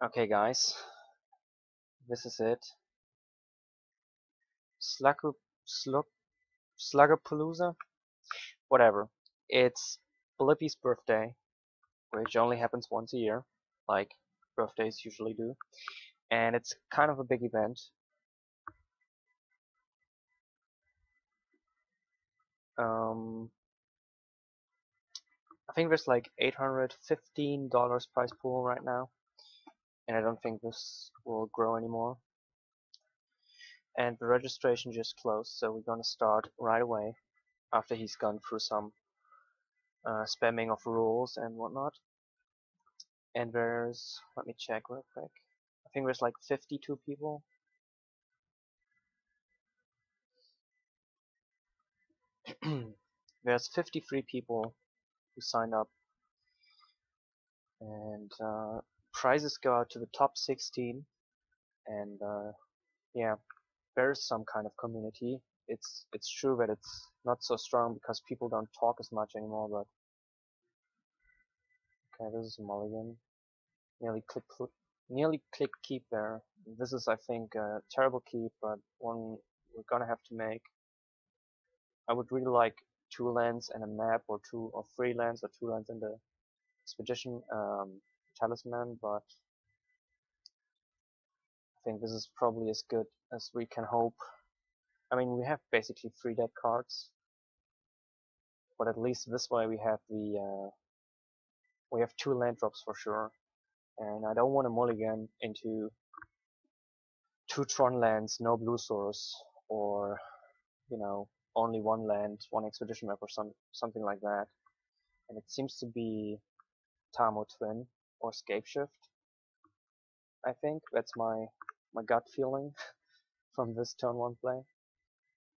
Okay, guys, this is it. Slug, slug, Slugapalooza? Whatever. It's Blippi's birthday, which only happens once a year, like birthdays usually do. And it's kind of a big event. I think there's like $815 prize pool right now, and I don't think this will grow anymore. And the registration just closed, so we're gonna start right away after he's gone through some spamming of rules and whatnot. And let me check real quick. I think there's like 52 people. There's 53 people who signed up, and prizes go out to the top 16. And yeah, there's some kind of community. It's true that it's not so strong because people don't talk as much anymore. But okay, this is a mulligan. Nearly click keep there. This is, I think, a terrible keep, but one we're gonna have to make. I would really like 2 lands and a map, or 2 or 3 lands, or 2 lands in the expedition talisman, but I think this is probably as good as we can hope. I mean, we have basically 3 dead cards, but at least this way we have we have 2 land drops for sure, and I don't want to mulligan into 2 Tron lands, no blue source, or only 1 land, 1 expedition map, or something like that. And it seems to be Tamo Twin or Scapeshift. I think that's my gut feeling from this turn 1 play.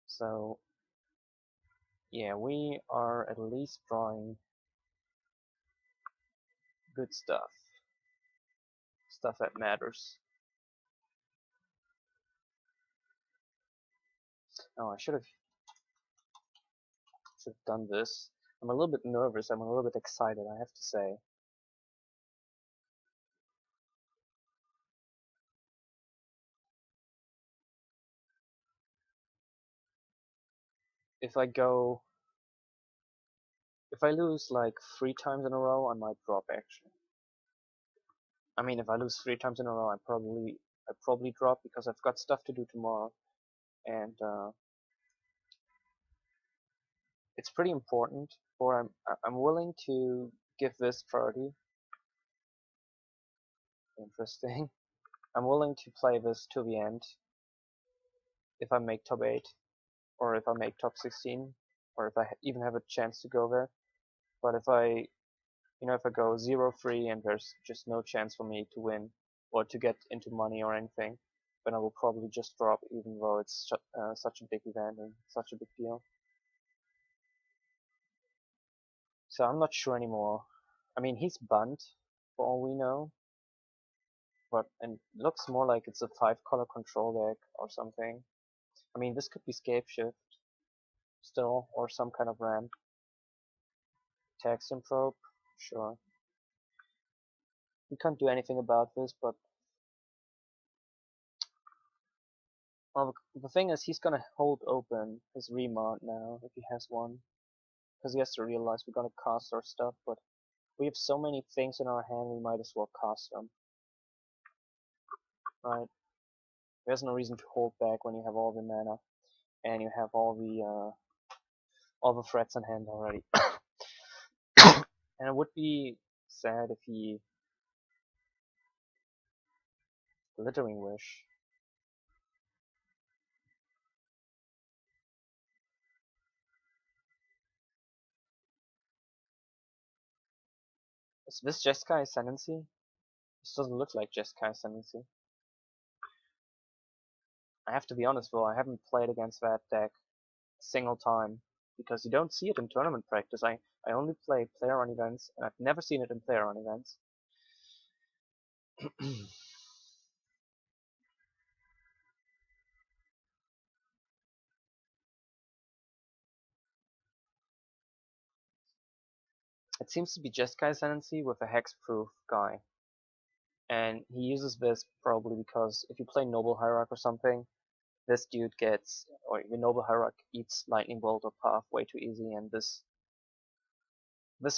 So yeah, we are at least drawing good stuff that matters. Oh, I should have done this. I'm a little bit nervous, I'm a little bit excited, I have to say. If I lose like 3 times in a row, I might drop actually. I mean, if I lose 3 times in a row, I probably drop because I've got stuff to do tomorrow, and it's pretty important. Or I'm willing to give this priority. Interesting. I'm willing to play this to the end if I make top 8, or if I make top 16, or if I even have a chance to go there. But if I go 0-3 and there's just no chance for me to win or to get into money or anything, then I will probably just drop, even though it's such a big event and such a big deal. So I'm not sure anymore. I mean, he's bunt for all we know, and it looks more like it's a 5-color control deck or something. I mean, this could be Scapeshift still, or some kind of ramp. Tax and probe, sure. We can't do anything about this, but well, the thing is, he's gonna hold open his remount now if he has one, because he has to realize we're gonna cast our stuff. But we have so many things in our hand, we might as well cast them, right? There's no reason to hold back when you have all the mana and you have all the threats in hand already. And it would be sad if he Glittering Wish. Is this Jeskai Ascendancy? This doesn't look like Jeskai Ascendancy. I have to be honest though, I haven't played against that deck a single time, because you don't see it in tournament practice. I only play player on events, and I've never seen it in player on events. It seems to be Jeskai Ascendancy with a hexproof guy. And he uses this probably because if you play Noble Hierarch or something, this dude gets, or the Noble Hierarch eats Lightning Bolt or Path way too easy, and this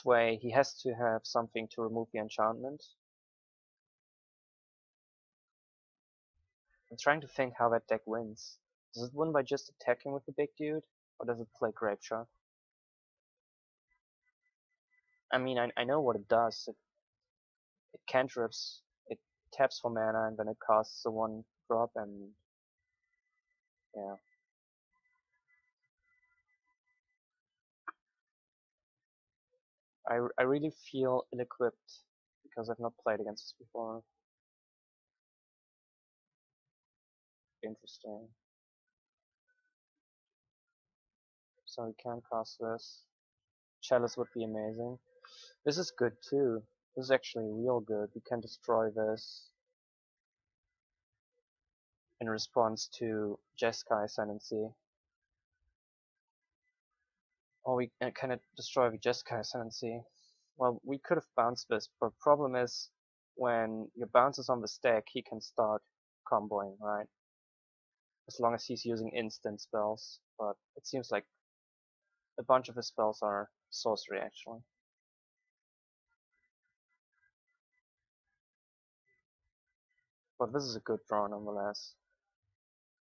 way he has to have something to remove the enchantment. I'm trying to think how that deck wins. Does it win by just attacking with the big dude, or does it play Grape Shot? I mean, I know what it does. It cantrips, it taps for mana, and then it casts a 1-drop, and yeah. I really feel ill-equipped because I've not played against this before. Interesting. So we can cast this. Chalice would be amazing. This is good too. This is actually real good. We can destroy this in response to Jeskai Ascendancy. Or we can destroy the Jeskai Ascendancy. Well, we could have bounced this, but the problem is when your bounce is on the stack, he can start comboing, right? As long as he's using instant spells, but it seems like a bunch of his spells are sorcery actually. But this is a good draw nonetheless.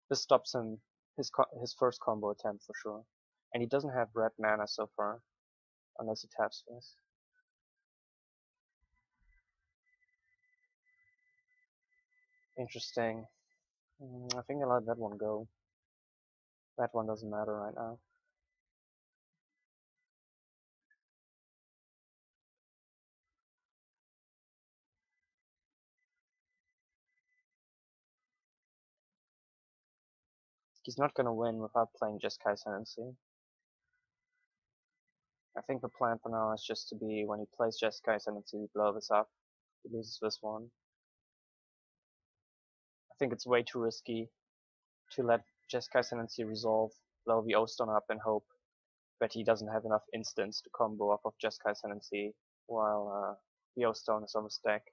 This stops him his first combo attempt for sure. And he doesn't have red mana so far, unless he taps this. Interesting. I think I'll let that one go. That one doesn't matter right now. He's not gonna win without playing Jeskai Ascendancy. I think the plan for now is just to be when he plays Jeskai Ascendancy, we blow this up. He loses this one. I think it's way too risky to let Jeskai Ascendancy resolve, blow the O-Stone up, and hope that he doesn't have enough instants to combo off of Jeskai Ascendancy while the O-Stone is on the stack.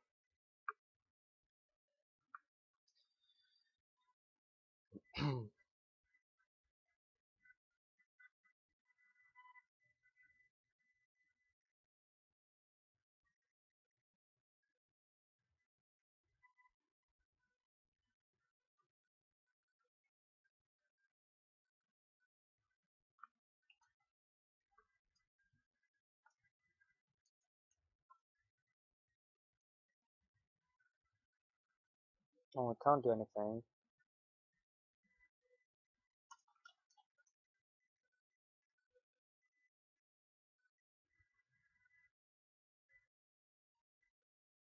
Oh, I can't do anything.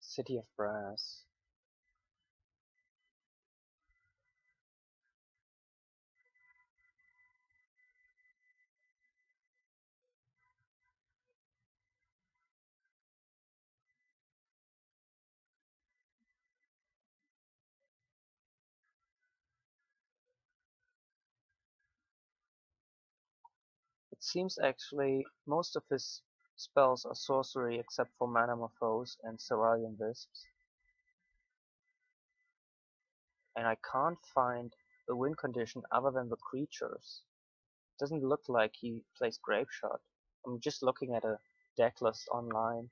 City of Brass. It seems actually most of his spells are sorcery except for Manamorphose and Cerulean Wisps. And I can't find a win condition other than the creatures. It doesn't look like he plays Grape Shot. I'm just looking at a deck list online.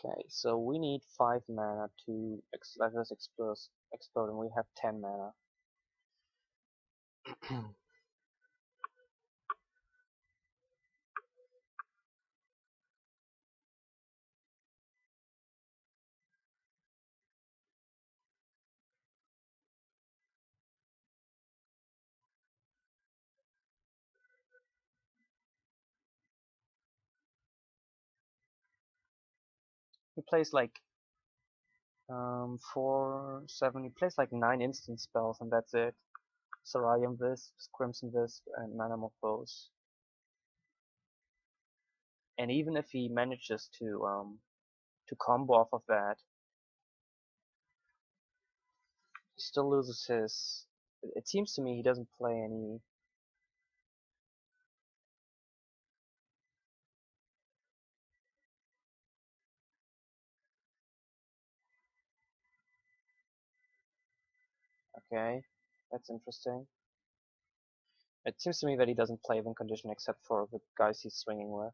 Okay, so we need 5 mana to let this explode, and we have 10 mana. He plays like 4, 7, he plays like 9 instant spells and that's it. Cerulean Wisp, Crimson Wisp, and Manamorphose. And even if he manages to combo off of that, he still loses his. It seems to me he doesn't play any. Okay, that's interesting. It seems to me that he doesn't play win condition except for the guys he's swinging with.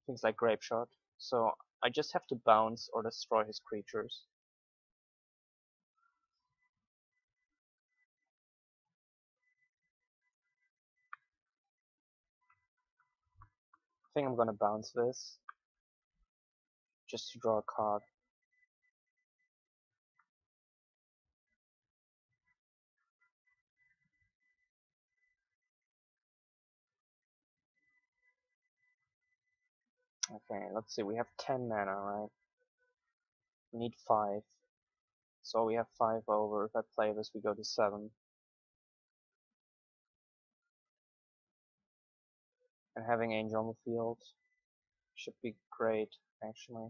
Things like Grape Shot. So I just have to bounce or destroy his creatures. I think I'm gonna bounce this just to draw a card. Okay, let's see. We have 10 mana, right? We need 5. So we have 5 over. If I play this, we go to 7. And having Angel on the field should be great, actually.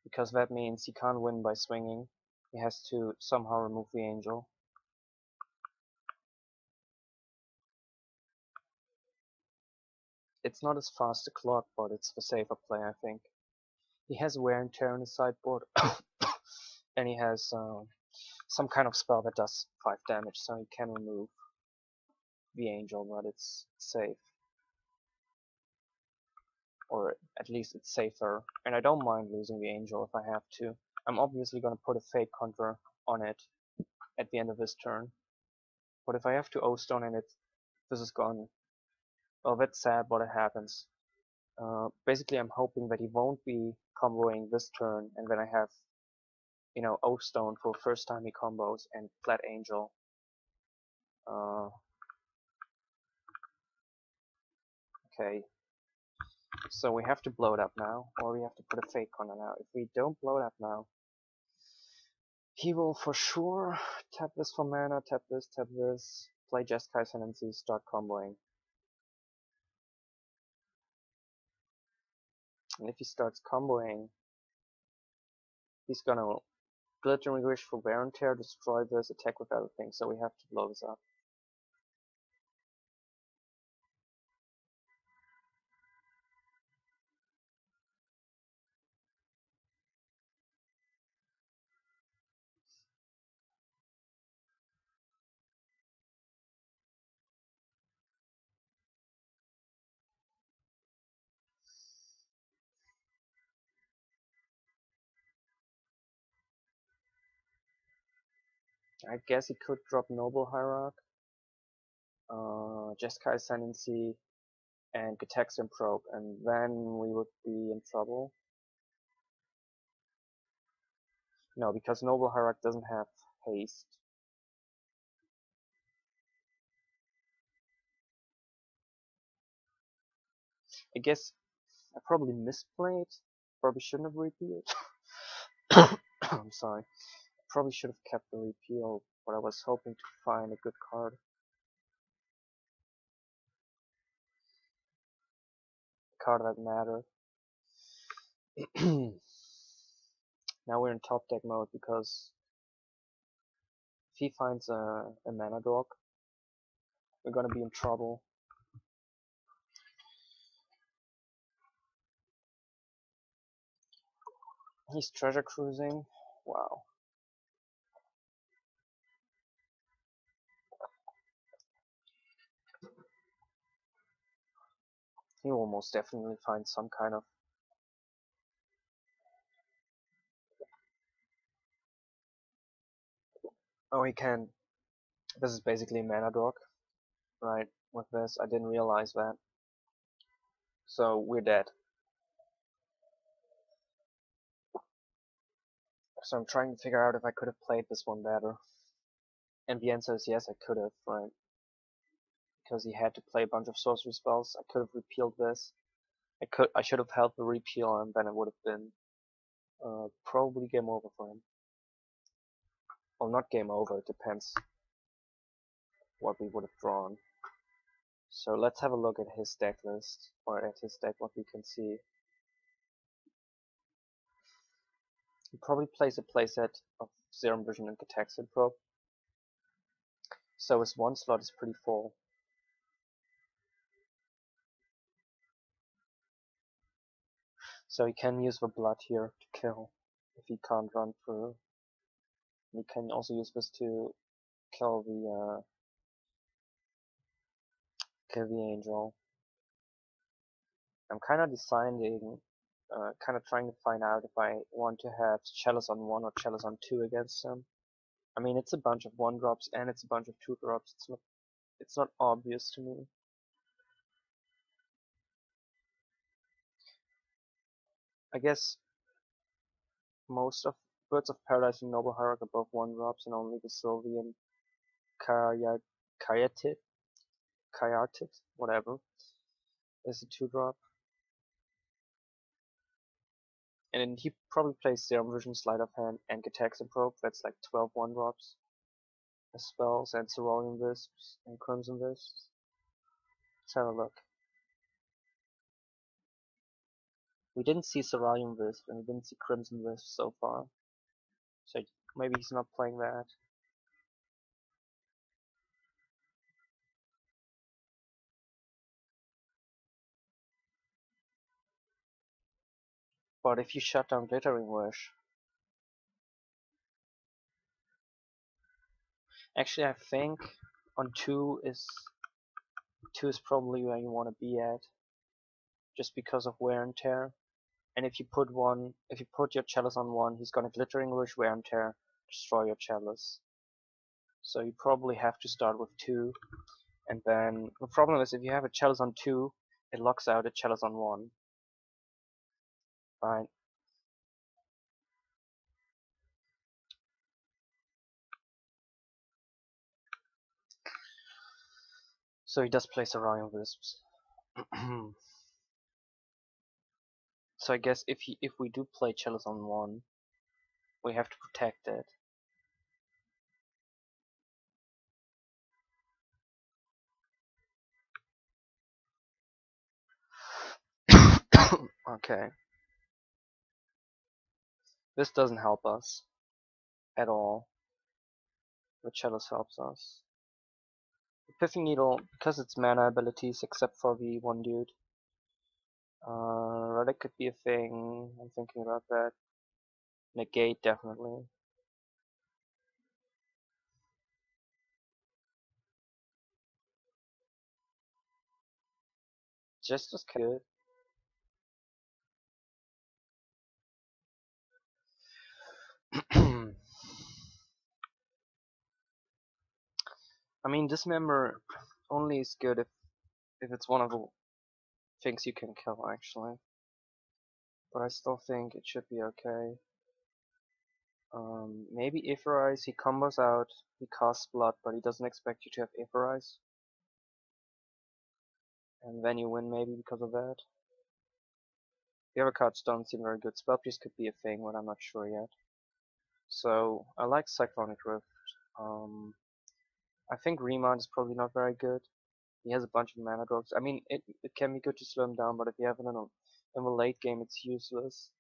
Because that means he can't win by swinging. He has to somehow remove the Angel. It's not as fast a clock, but it's the safer play, I think. He has Wear and Tear on his sideboard. And he has some kind of spell that does 5 damage, so he can remove the Angel, but it's safe. Or at least it's safer. And I don't mind losing the Angel if I have to. I'm obviously going to put a Fate counter on it at the end of this turn. But if I have to O-Stone and this is gone, well, that's sad, but it happens. Basically, I'm hoping that he won't be comboing this turn, and then I have, you know, O-Stone for first time he combos and Flat Angel. Okay, so we have to blow it up now, or we have to put a Fate counter now. If we don't blow it up now, he will for sure tap this for mana, tap this, play Jeskai Ascendancy, start comboing. And if he starts comboing, he's gonna Glittering Wish for Wear and Tear, destroy this, attack with everything, so we have to blow this up. I guess he could drop Noble Hierarch, Jeskai Ascendancy, and Gitaxian Probe, and then we would be in trouble. No, because Noble Hierarch doesn't have haste. I guess I probably misplayed. Probably shouldn't have repealed. I'm sorry. Probably should have kept the repeal, but I was hoping to find a good card. A card that mattered. Now we're in top deck mode because if he finds a mana dog, we're gonna be in trouble. He's treasure cruising. Wow. He will most definitely find some kind of. Oh, he can. This is basically a mana dog, right? With this, I didn't realize that. So we're dead. So I'm trying to figure out if I could have played this one better. And the answer is yes, I could have, right? Because he had to play a bunch of sorcery spells. I could have repealed this. I should have held the repeal, and then it would have been probably game over for him. Well, not game over. It depends. what we would have drawn. So let's have a look at his deck list, or at his deck, what we can see. He probably plays a playset of Serum Vision and Gataxian Probe, so his one slot is pretty full. So he can use the blood here to kill, if he can't run through. He can also use this to kill the angel. I'm kind of deciding, kind of trying to find out if I want to have Chalice on 1 or Chalice on 2 against him. I mean, it's a bunch of 1-drops and it's a bunch of 2-drops. It's not obvious to me. I guess most of Birds of Paradise and Noble Hierarch are both 1-drops, and only the Sylvian Kayatit, whatever, is a 2-drop. And then he probably plays Serum Vision, Sleight of Hand, and Gataxian Probe. That's like 12 1-drops. As spells, and Cerulean Wisps, and Crimson Wisps. Let's have a look. We didn't see Cerulean Wisp, and we didn't see Crimson Wisp so far. So maybe he's not playing that. But if you shut down Glittering Wish... Actually, I think on 2 is probably where you want to be at. Just because of wear and tear. And if you put your Chalice on 1, he's gonna Glittering Wish, wear and tear, destroy your Chalice. So you probably have to start with 2. And then the problem is if you have a Chalice on 2, it locks out a Chalice on 1. Right. So he does play Cerulean Wisps. So I guess if we do play Chalice on 1, we have to protect it. Okay. This doesn't help us at all. The Chalice helps us. The Pithing Needle, because it's mana abilities except for the one dude. Relic could be a thing. I'm thinking about that. Negate, definitely. Just as good. I mean, Dismember only is good if it's one of the things you can kill, actually. But I still think it should be okay. Maybe Aetherize, he combos out, he casts Blood, but he doesn't expect you to have Aetherize. And then you win maybe because of that. The other cards don't seem very good. Spell Pierce could be a thing, but I'm not sure yet. So, I like Cyclonic Rift. I think Remand is probably not very good. He has a bunch of mana drops. I mean, it can be good to slow him down, but if you have it in the late game, it's useless.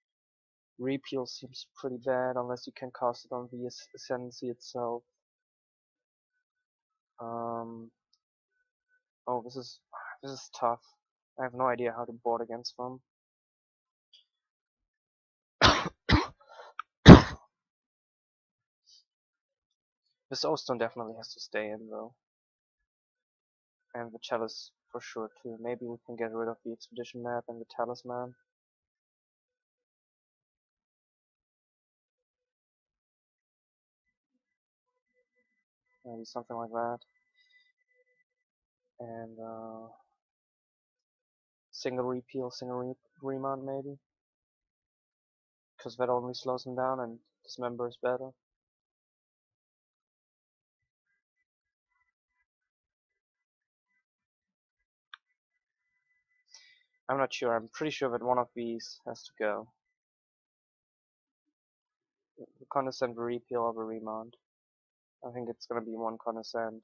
Repeal seems pretty bad unless you can cast it on the Ascendancy itself. Oh, this is tough. I have no idea how to board against them. This Soulstone definitely has to stay in though. And the Chalice for sure too. Maybe we can get rid of the Expedition map and the Talisman. Maybe something like that. And single repeal, single remount maybe. Because that only slows him down and Dismember is better. I'm not sure. I'm pretty sure that one of these has to go. The Condescend, Repeal, or the Remand. I think it's gonna be one Condescend.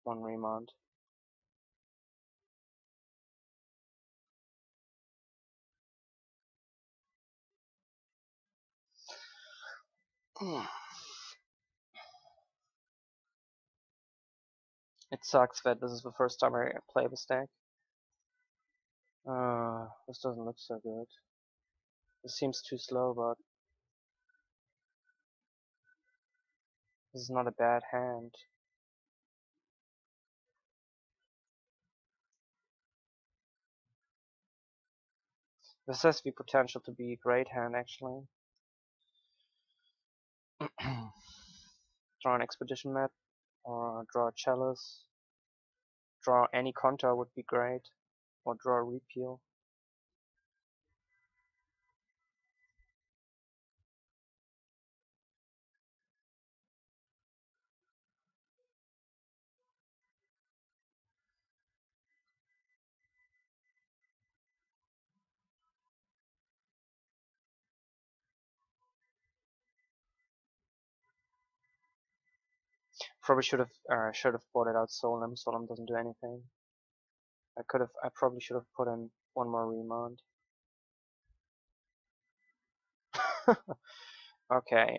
1 remand. It sucks that this is the first time I play this deck. This doesn't look so good. This seems too slow, but this is not a bad hand. This has the potential to be a great hand, actually. Draw an Expedition map, or draw a Chalice. Draw any counter would be great, or draw a Repeal. Probably should have bought it out Solemn. Solemn doesn't do anything. I probably should have put in one more remand. Okay.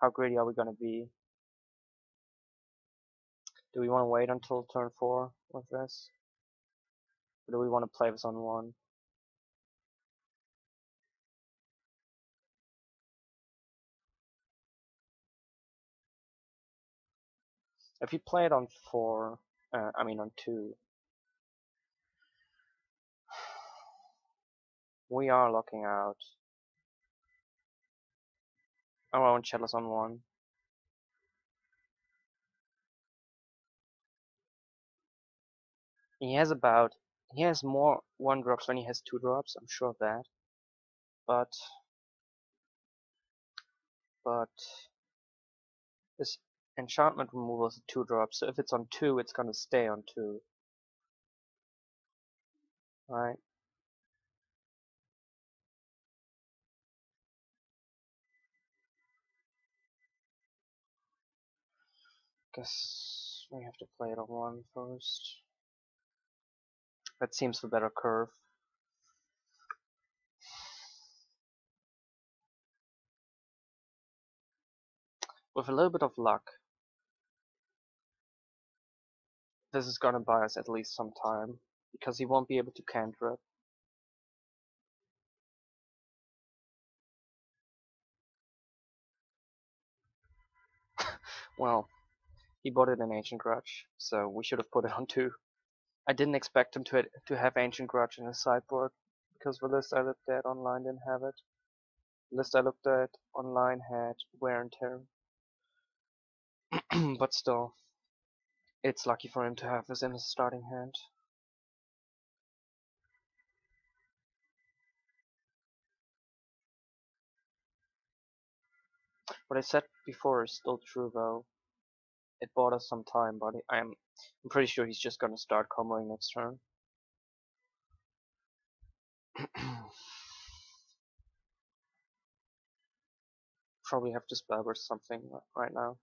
How greedy are we gonna be? Do we want to wait until turn 4 with this? Or do we want to play this on 1? If you play it on 4, on 2, we are locking out our own Chalice on 1. He has more 1-drops when he has 2-drops, I'm sure of that. But this enchantment removal is a 2-drop, so if it's on 2, it's gonna stay on 2. Right? Guess we have to play it on 1 first. That seems the better curve. With a little bit of luck, this is gonna buy us at least some time, because he won't be able to cantrip. Well, he bought it in Ancient Grudge, so we should have put it on 2. I didn't expect him to have Ancient Grudge in his sideboard, because the list I looked at online didn't have it. The list I looked at online had Wear and Tear. But still, it's lucky for him to have this in his starting hand. What I said before is still true though. It bought us some time, but I'm pretty sure he's just gonna start comboing next turn. Probably have to spellburst something right now.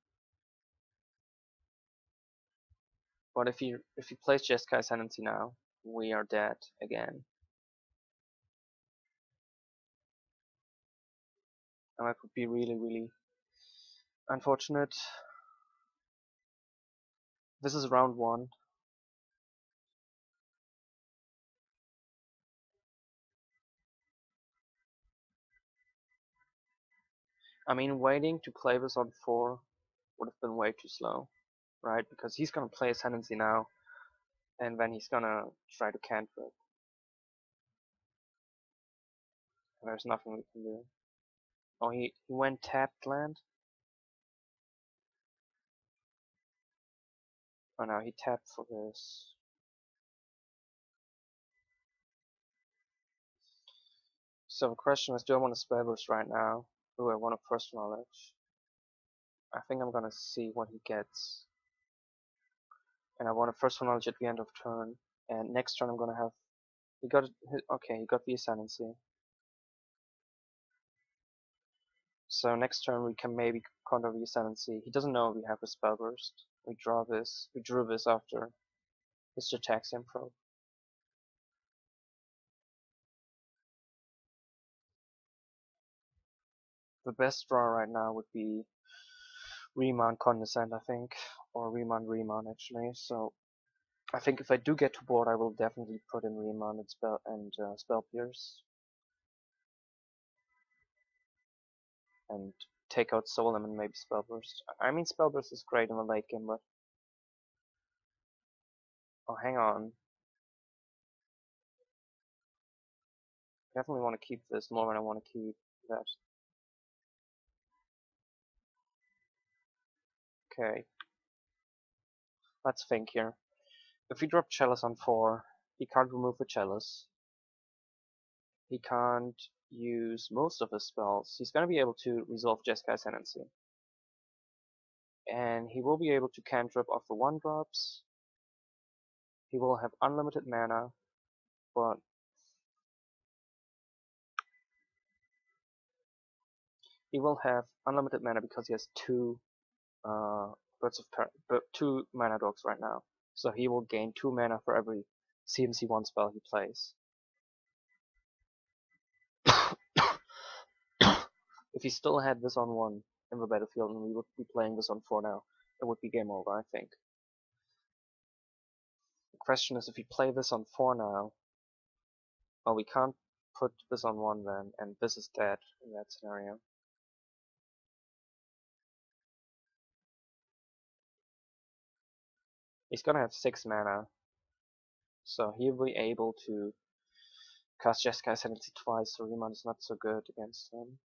But if he plays Jeskai Ascendancy now, we are dead again. And that would be really, really unfortunate. This is round 1. I mean, waiting to play this on 4 would have been way too slow, right? Because he's gonna play Ascendancy now, and then he's gonna try to cantrip. And there's nothing we can do. Oh, he went tapped land? Oh no, he tapped for this. So the question is, do I want to spellburst right now? Or do I want a first knowledge? I think I'm gonna see what he gets. And I want a first knowledge at the end of turn. And next turn I'm gonna have... He got the Ascendancy. So next turn we can maybe counter the Ascendancy. He doesn't know we have a Spellburst. We draw this. We drew this after Mr. Tax Improv. The best draw right now would be Remand Condescend, I think, or Remand actually. So I think if I do get to board, I will definitely put in Remand and Spell Pierce, and take out Solemn and maybe Spell Burst. I mean, Spell Burst is great in the late game, but oh, hang on. Definitely want to keep this more than I want to keep that. Okay, let's think here. If we drop Chalice on 4, he can't remove the Chalice. He can't use most of his spells. He's going to be able to resolve Jeskai's Ascendancy. And he will be able to cantrip off the 1-drops. He will have unlimited mana, but he will have unlimited mana because he has 2 2 mana dogs right now. So he will gain 2 mana for every CMC1 spell he plays. If he still had this on 1 in the battlefield and we would be playing this on 4 now, it would be game over, I think. The question is, if we play this on 4 now, well, we can't put this on 1 then, and this is dead in that scenario. He's gonna have 6 mana, so he'll be able to cast Jeskai Ascendancy twice, so Remand is not so good against him.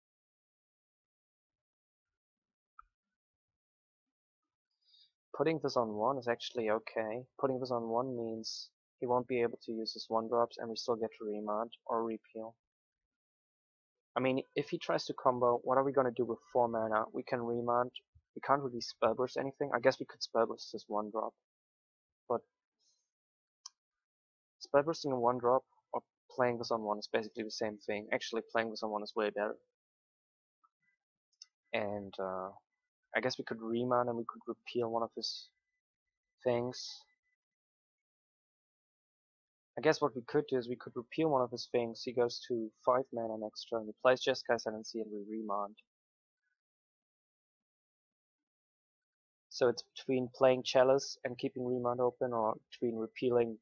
Putting this on 1 is actually okay. Putting this on 1 means he won't be able to use his 1-drops and we still get to Remand or Repeal. I mean, if he tries to combo, what are we gonna do with 4 mana? We can Remand. We can't really Spellburst anything. I guess we could Spellburst his 1-drop. But Spellbursting a 1-drop or playing this on 1 is basically the same thing. Actually, playing this on 1 is way better. And I guess we could Remand and we could repeal one of his things. I guess what we could do is we could repeal one of his things. He goes to 5 mana next turn. We plays Jeskai Ascendancy and we Remand. So it's between playing Chalice and keeping Remand open, or between repealing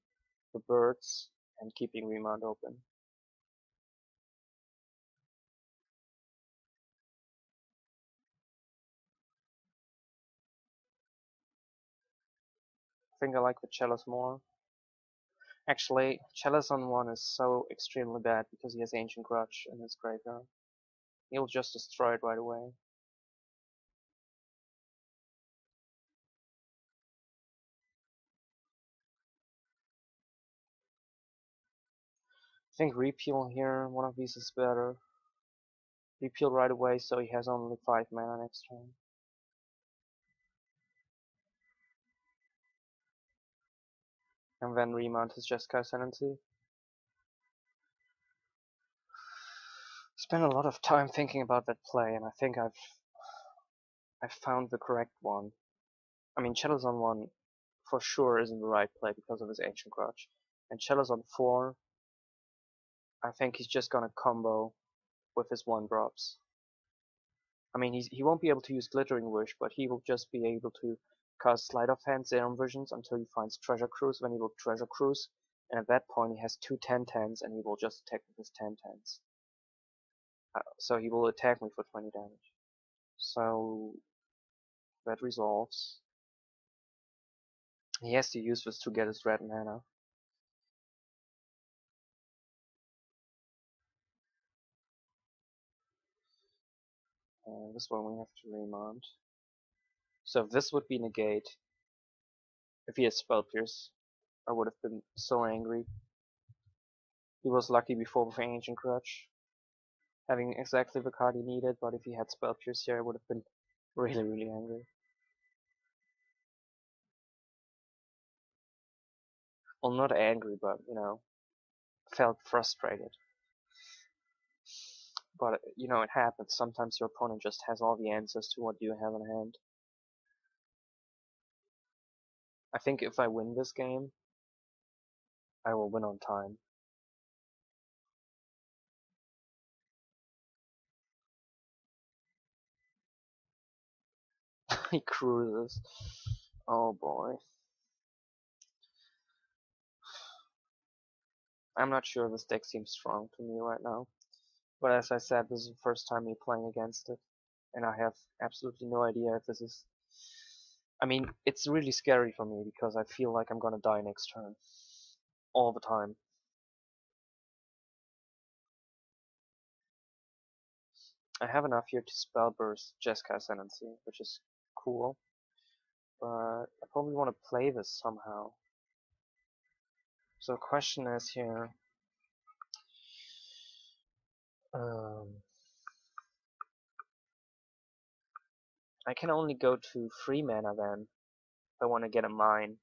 the birds and keeping Remand open. I think I like the Chalice more. Actually, Chalice on 1 is so extremely bad because he has Ancient Grudge in his graveyard. He'll just destroy it right away. I think Repeal here, one of these is better. Repeal right away so he has only 5 mana next turn. And then Remand his Jeskai Ascendancy. Spent a lot of time thinking about that play, and I think I've found the correct one. I mean, Chalice on 1 for sure isn't the right play because of his Ancient Grudge. And Chalice on 4, I think he's just gonna combo with his 1-drops. I mean, he won't be able to use Glittering Wish, but he will just be able to cast Sleight of Hand Serum Visions until he finds Treasure Cruise. Then he will Treasure Cruise, and at that point he has 2 10-10s, and he will just attack with his 10-10s. So he will attack me for 20 damage. So that resolves. He has to use this to get his red mana. This one we have to Remand. So if this would be negate, if he has Spell Pierce, I would have been so angry. He was lucky before with Ancient Grudge, having exactly the card he needed, but if he had Spell Pierce here, I would have been really, really angry. Well, not angry, but, you know, felt frustrated. But, you know, it happens. Sometimes your opponent just has all the answers to what you have in hand. I think if I win this game, I will win on time. He cruises. Oh boy. I'm not sure this deck seems strong to me right now. But as I said, this is the first time me playing against it. And I have absolutely no idea if this is... I mean, it's really scary for me because I feel like I'm gonna die next turn. All the time. I have enough here to spell burst Jeskai Ascendancy, which is cool. But I probably want to play this somehow. So the question is here... I can only go to 3 mana then, if I want to get a mine.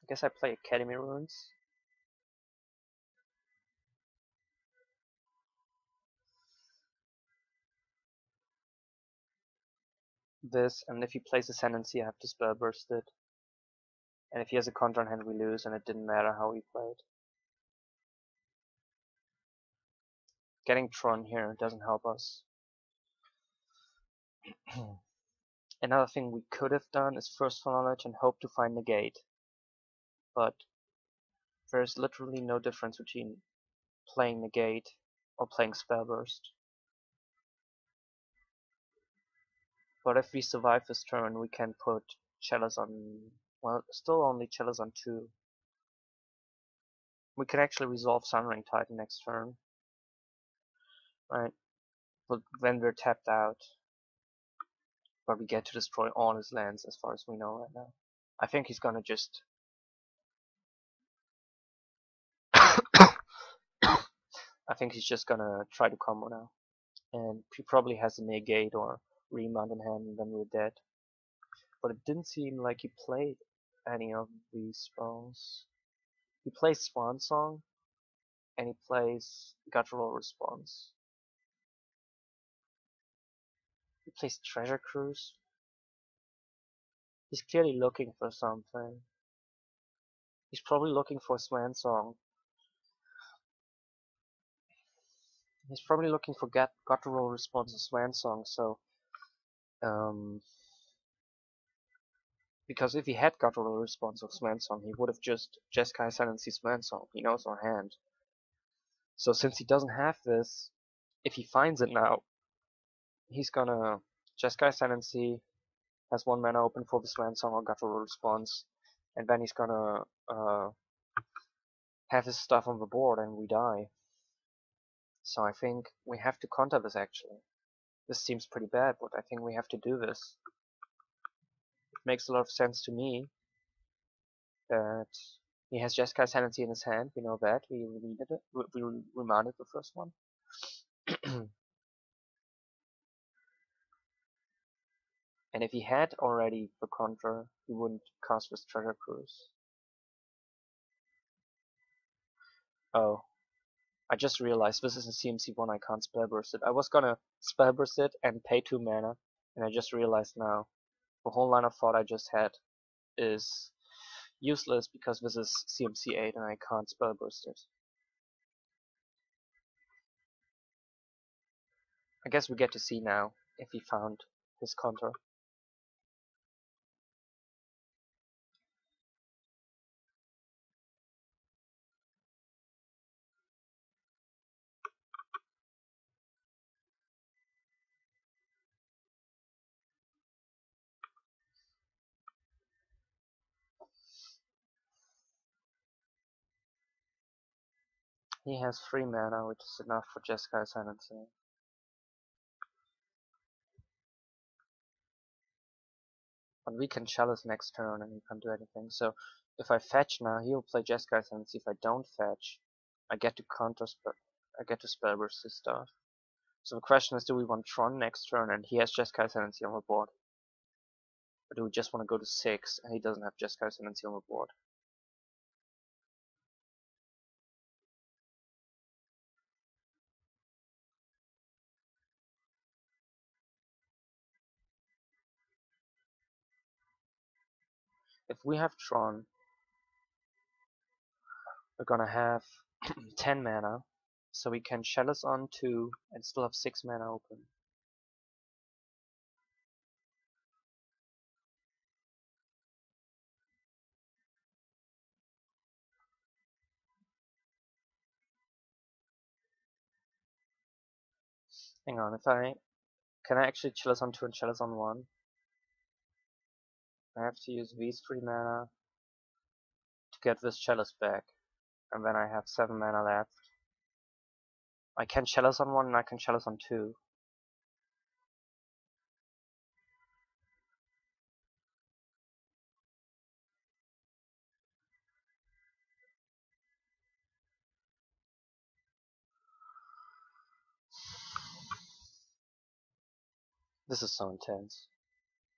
I guess I play Academy Ruins. This, and if he plays Ascendancy, I have to spell burst it. And if he has a contra in hand, we lose, and it didn't matter how he played. Getting Tron here doesn't help us. Another thing we could have done is first for knowledge and hope to find negate. But there's literally no difference between playing negate or playing spell burst. But if we survive this turn, we can put Chalice on, well, still only Chalice on 2. We can actually resolve Sunring Titan next turn. Right? But then we're tapped out. But we get to destroy all his lands as far as we know right now. I think he's gonna just... I think he's just gonna try to combo now. And he probably has a negate or remand in hand and then we're dead. But it didn't seem like he played any of these spells. He plays Swan Song and he plays Guttural Response. He plays Treasure Cruise. He's clearly looking for something. He's probably looking for Swan Song. He's probably looking for Guttural Response or Swan Song, so... because if he had Guttural Response or Swan Song, he would have just Jeskai Ascendancy Swan Song. He knows our hand. So since he doesn't have this, if he finds it now, he's gonna Jeskai Ascendancy, has 1 mana open for the Swan Song or Guttural Response, and then he's gonna have his stuff on the board and we die. So I think we have to counter this actually. This seems pretty bad, but I think we have to do this. It makes a lot of sense to me that he has Jeskai Ascendancy in his hand. We know that. We needed it. We remanded the first one. And if he had already the contra, he wouldn't cast with Treasure Cruise. Oh, I just realized this is a CMC1, I can't spellburst it. I was gonna spellburst it and pay 2 mana, and I just realized now the whole line of thought I just had is useless because this is CMC8 and I can't spellburst it. I guess we get to see now if he found his counter. He has 3 mana, which is enough for Jeskai Ascendancy. But we can Chalice next turn and he can't do anything. So if I fetch now, he'll play Jeskai Ascendancy. If I don't fetch, I get to spellburst his stuff. So the question is, do we want Tron next turn and he has Jeskai Ascendancy on the board? Or do we just want to go to 6 and he doesn't have Jeskai Ascendancy on the board? if we have Tron, we're gonna have 10 mana, so we can Chalice on 2 and still have 6 mana open. Hang on, can I actually Chalice on 2 and Chalice on 1? I have to use these 3 mana to get this Chalice back, and then I have 7 mana left. I can Chalice on 1 and I can Chalice on 2. This is so intense.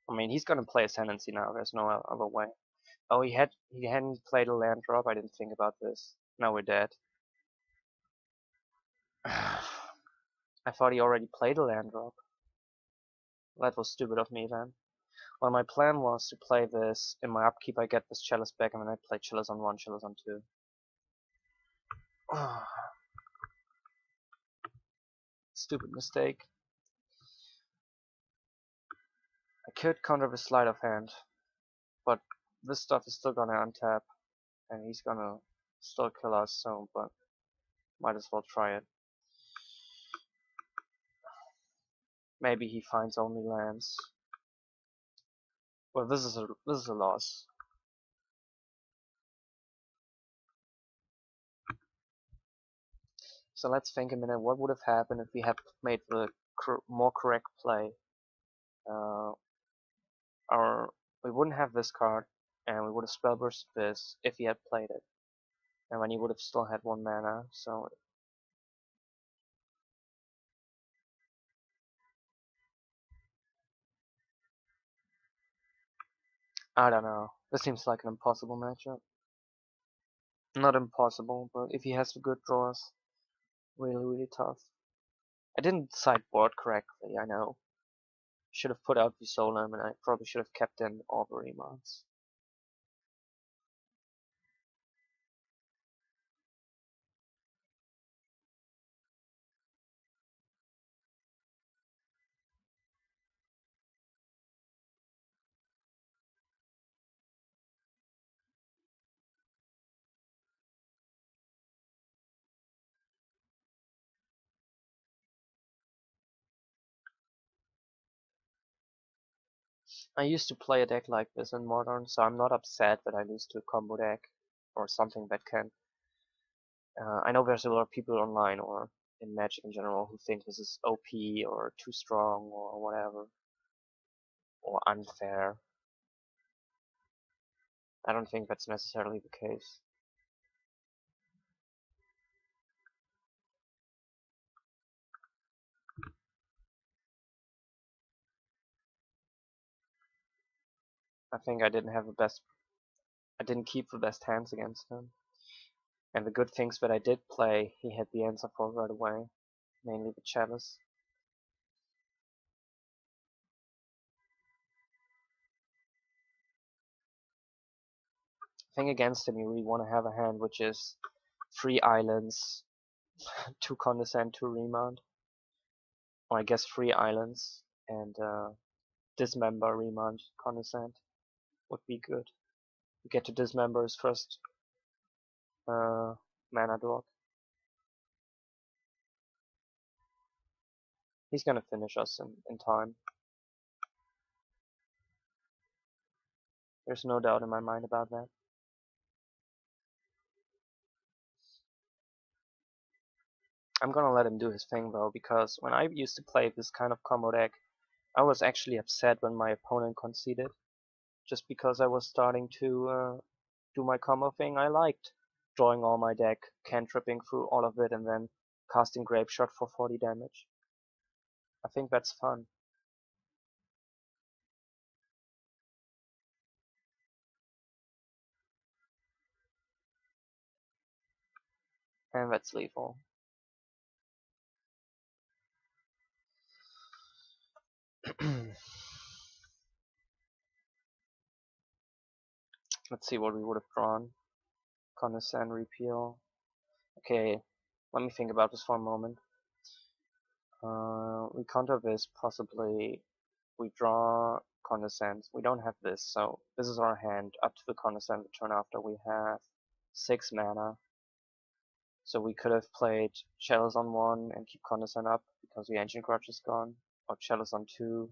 I mean, he's gonna play Ascendancy now, there's no other way. Oh, he hadn't played a land drop, I didn't think about this. Now we're dead. I thought he already played a land drop. That was stupid of me then. Well, my plan was to play this in my upkeep. I get this Chalice back, and then I play Chalice on 1, Chalice on 2. Stupid mistake. I could counter with Sleight of Hand, but this stuff is still gonna untap, and he's gonna still kill us, so, but might as well try it. Maybe he finds only lands. Well, this is a loss. So let's think a minute. What would have happened if we had made the more correct play? We wouldn't have this card, and we would have spellbursted this if he had played it, and then he would have still had 1 mana. So I don't know. This seems like an impossible matchup. Not impossible, but if he has the good draws, really tough. I didn't sideboard correctly, I know. Should have put out the Solemn, and I probably should have kept in all the remounts. I used to play a deck like this in Modern, so I'm not upset that I lose to a combo deck or something that can. I know there's a lot of people online or in Magic in general who think this is OP or too strong or whatever, or unfair. I don't think that's necessarily the case. I think I didn't keep the best hands against him. And the good things that I did play, he had the answer for right away, mainly the Chalice. Thing against him, you really want to have a hand which is 3 islands, 2 condescend, 2 remand, or I guess 3 islands, and dismember, remand, condescend would be good. You get to dismember his first mana drop. He's gonna finish us in time. There's no doubt in my mind about that. I'm gonna let him do his thing though, because when I used to play this kind of combo deck, I was actually upset when my opponent conceded, just because I was starting to do my combo thing. I liked drawing all my deck, cantripping through all of it, and then casting Grape Shot for 40 damage. I think that's fun. And that's lethal. Let's see what we would have drawn. Condescend, repeal. Okay, let me think about this for a moment. We counter this, possibly we draw Condescend. We don't have this, so this is our hand up to the Condescend the turn after. We have 6 mana, so we could have played Chalice on 1 and keep Condescend up because the Ancient Grudge is gone, or Chalice on 2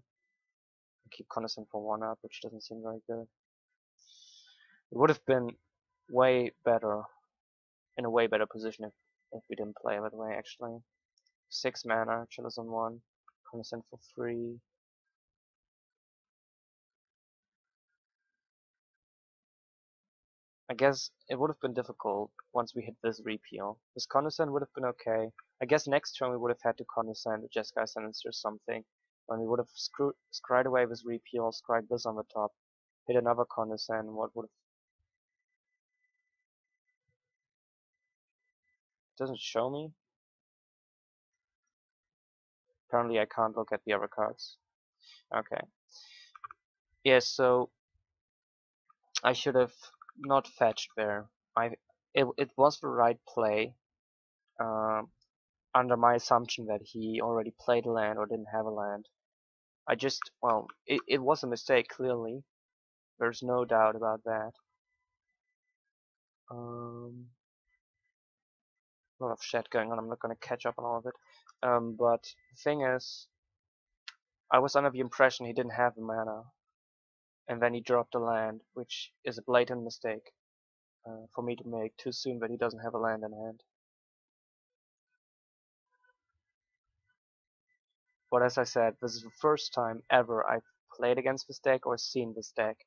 and keep Condescend for 1 up, which doesn't seem very good. It would have been way better, in a way better position if we didn't play that way, actually. 6 mana, Chalice on 1, Condescend for 3. I guess it would have been difficult once we hit this repeal. This Condescend would have been okay. I guess next turn we would have had to Condescend with Jeskai Ascendancy or something. And we would have scryed away this repeal, scryed this on the top, hit another Condescend, what would have... It doesn't show me. Apparently I can't look at the other cards. Okay. Yeah, so I should have not fetched there. It was the right play. Under my assumption that he already played a land or didn't have a land. Well, it was a mistake, clearly. There's no doubt about that. A lot of shit going on, I'm not going to catch up on all of it. But the thing is, I was under the impression he didn't have the mana. And then he dropped a land, which is a blatant mistake for me to make too soon that he doesn't have a land in hand. But as I said, this is the first time ever I've played against this deck or seen this deck.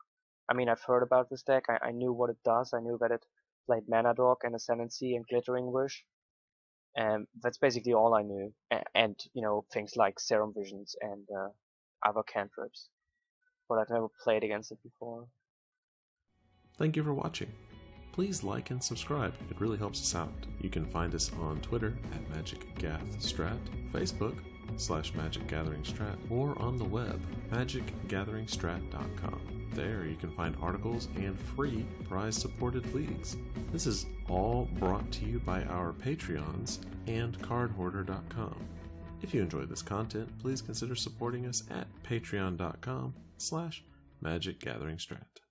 I mean, I've heard about this deck, I knew what it does, I knew that it played Mana Dog and Ascendancy and Glittering Wish. And that's basically all I knew. And you know, things like Serum Visions and other cantrips. But I've never played against it before. Thank you for watching. Please like and subscribe, it really helps us out. You can find us on Twitter at MagicGathStrat, Facebook /MagicGatheringStrat, or on the web, magicgatheringstrat.com. There you can find articles and free prize-supported leagues. This is all brought to you by our Patreons and cardhoarder.com. If you enjoy this content, please consider supporting us at patreon.com/MagicGatheringStrat.